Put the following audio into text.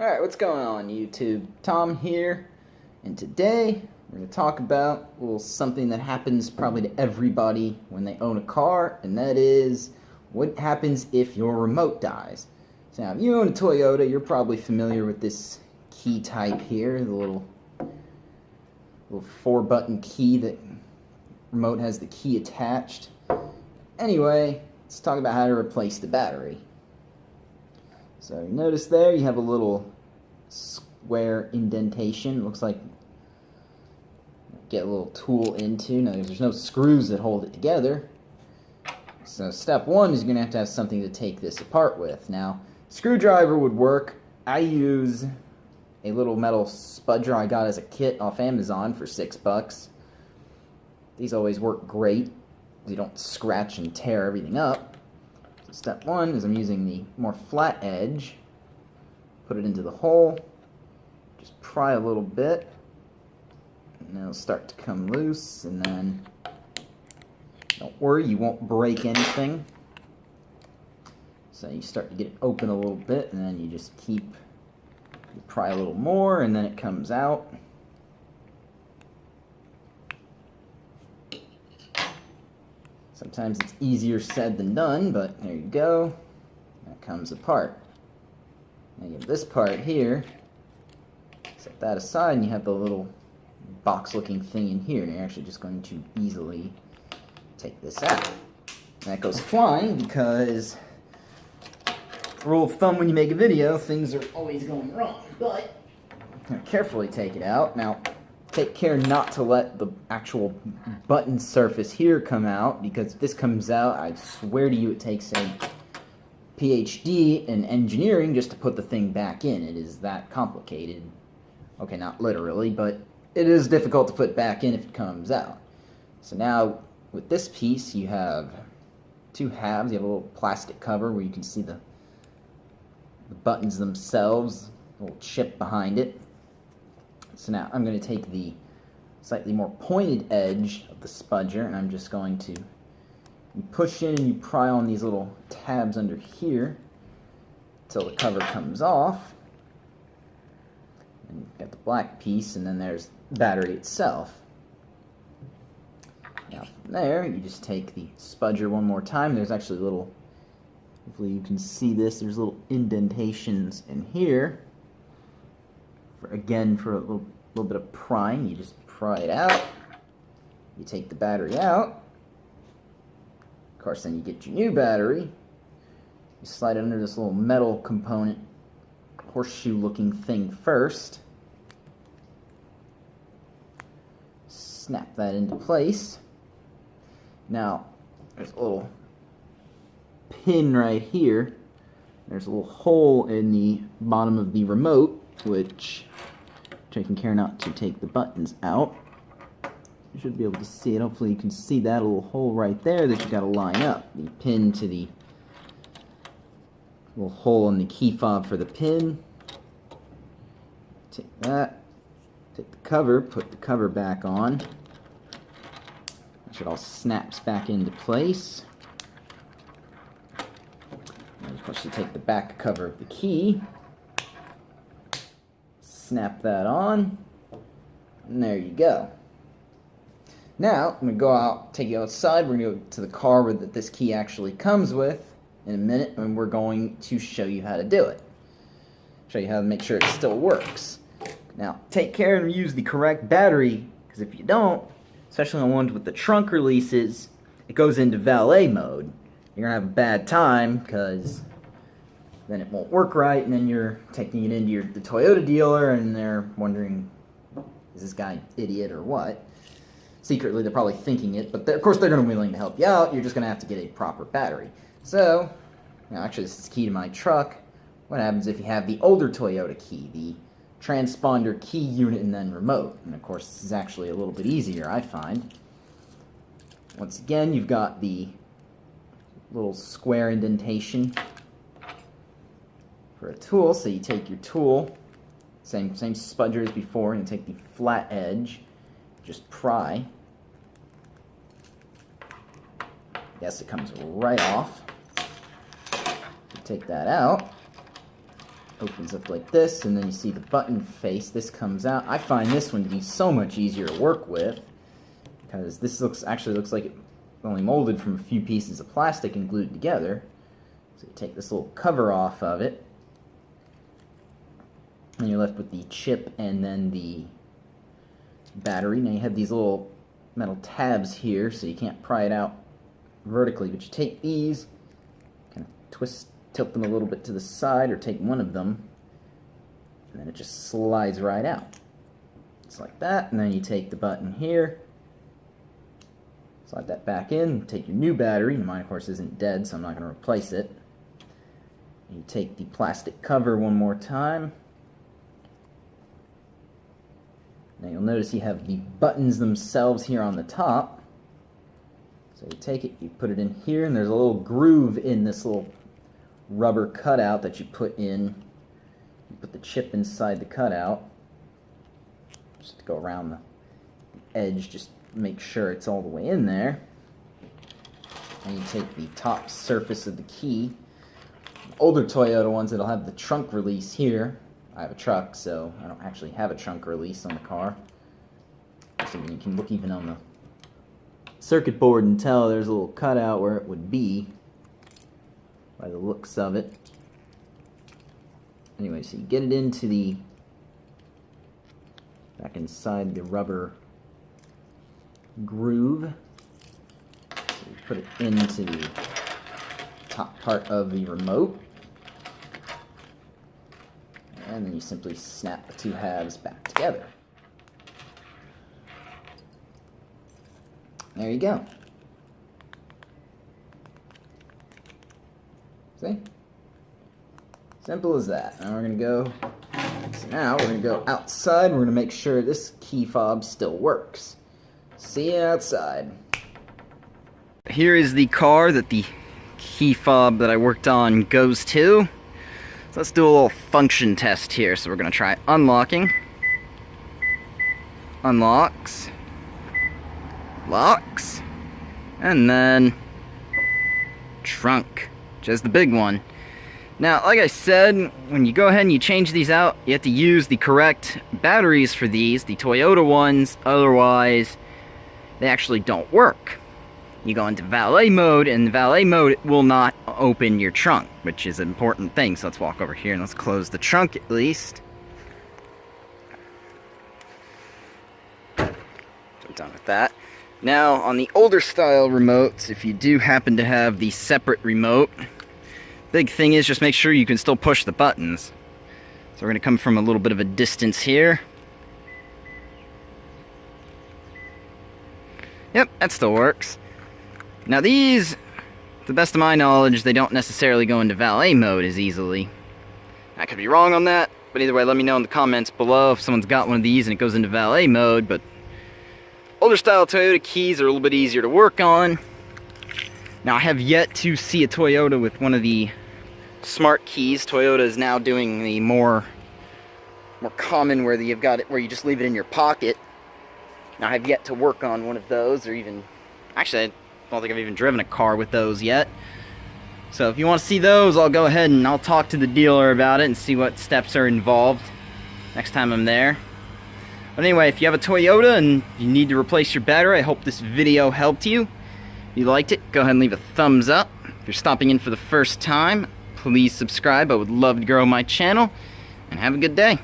Alright, what's going on YouTube? Tom here, and today we're going to talk about something that happens probably to everybody when they own a car, and that is what happens if your remote dies. So now, if you own a Toyota, you're probably familiar with this key type here, the little 4-button key that remote has the key attached. Anyway, let's talk about how to replace the battery. So you notice there you have a little square indentation. Looks like get a little tool into. Now there's no screws that hold it together. So step one is you're going to have something to take this apart with. Now, screwdriver would work. I use a little metal spudger I got as a kit off Amazon for $6. These always work great. You don't scratch and tear everything up. So step one is I'm using the more flat edge. Put it into the hole. Just pry a little bit. And it'll start to come loose. And then, don't worry, you won't break anything. So you start to get it open a little bit. And then you just you pry a little more. And then it comes out. Sometimes it's easier said than done, but there you go. That comes apart. Now you have this part here. Set that aside, and you have the little box-looking thing in here, and you're actually just going to easily take this out. And that goes flying because, rule of thumb when you make a video, things are always going wrong. But carefully take it out. Now, take care not to let the actual button surface here come out, because if this comes out, I swear to you it takes a PhD in engineering just to put the thing back in. It is that complicated. Okay, not literally, but it is difficult to put back in if it comes out. So now, with this piece, you have two halves. You have a little plastic cover where you can see the buttons themselves, a little chip behind it. So now I'm going to take the slightly more pointed edge of the spudger, and I'm just going to push in and you pry on these little tabs under here until the cover comes off. And you've got the black piece, and then there's the battery itself. Now from there, you just take the spudger one more time. There's actually little, hopefully you can see this, there's little indentations in here. Again, for a little bit of prying, you just pry it out. You take the battery out. Of course, then you get your new battery. You slide it under this little metal component, horseshoe-looking thing first. Snap that into place. Now, there's a little pin right here. There's a little hole in the bottom of the remote, which taking care not to take the buttons out. You should be able to see it. Hopefully you can see that little hole right there that you got to line up. The pin to the little hole in the key fob for the pin. Take that. Take the cover. Put the cover back on. It all snaps back into place. And of course you take the back cover of the key. Snap that on, and there you go. Now, I'm going to go out, take you outside. We're going to go to the car that this key actually comes with in a minute, and we're going to show you how to do it. Show you how to make sure it still works. Now, take care and use the correct battery, because if you don't, especially on ones with the trunk releases, it goes into valet mode. You're going to have a bad time, because then it won't work right, and then you're taking it into the Toyota dealer, and they're wondering, is this guy an idiot or what? Secretly, they're probably thinking it, but of course they're going to be willing to help you out. You're just going to have to get a proper battery. So, now actually this is key to my truck. What happens if you have the older Toyota key, the transponder key unit and then remote? And of course this is actually a little bit easier, I find. Once again, you've got the little square indentation for a tool, so you take your tool, same spudger as before, and you take the flat edge, just pry. Yes, it comes right off. You take that out. opens up like this, and then you see the button face. This comes out. I find this one to be so much easier to work with, because this actually looks like it only molded from a few pieces of plastic and glued together. So you take this little cover off of it, and you're left with the chip and then the battery. Now you have these little metal tabs here, so you can't pry it out vertically, but you take these, kind of tilt them a little bit to the side, or take one of them, and then it just slides right out. Just like that, and then you take the button here, slide that back in, take your new battery. Mine, of course, isn't dead, so I'm not going to replace it. You take the plastic cover one more time. Now you'll notice you have the buttons themselves here on the top. So you take it, you put it in here, and there's a little groove in this little rubber cutout that you put in. You put the chip inside the cutout. Just to go around the edge, just make sure it's all the way in there. And you take the top surface of the key. Older Toyota ones, it'll have the trunk release here. I have a truck, so I don't actually have a trunk release on the car. So you can look even on the circuit board and tell there's a little cutout where it would be by the looks of it. Anyway, so you get it into the back inside the rubber groove. So you put it into the top part of the remote. And then you simply snap the two halves back together. There you go. See? Simple as that. Now we're going to go, outside. We're going to make sure this key fob still works. See you outside. Here is the car that the key fob that I worked on goes to. So let's do a little function test here. So we're going to try unlocking. Unlocks. Locks. And then trunk, which is the big one. Now, like I said, when you go ahead and you change these out, you have to use the correct batteries for these, the Toyota ones, otherwise they actually don't work. You go into valet mode, and in valet mode it will not open your trunk, which is an important thing. So let's walk over here and let's close the trunk at least. So I'm done with that. Now, on the older style remotes, if you do happen to have the separate remote, big thing is just make sure you can still push the buttons. So we're going to come from a little bit of a distance here. Yep, that still works. Now these, to the best of my knowledge, they don't necessarily go into valet mode as easily. I could be wrong on that, but either way, let me know in the comments below if someone's got one of these and it goes into valet mode. But older style Toyota keys are a little bit easier to work on. Now, I have yet to see a Toyota with one of the smart keys. Toyota is now doing the more common where you've got it where you just leave it in your pocket. Now, I have yet to work on one of those, or even, actually, I don't think I've even driven a car with those yet. So if you want to see those, I'll go ahead and I'll talk to the dealer about it and see what steps are involved next time I'm there. But anyway, if you have a Toyota and you need to replace your battery, I hope this video helped you. If you liked it, go ahead and leave a thumbs up. If you're stopping in for the first time, please subscribe. I would love to grow my channel. And have a good day.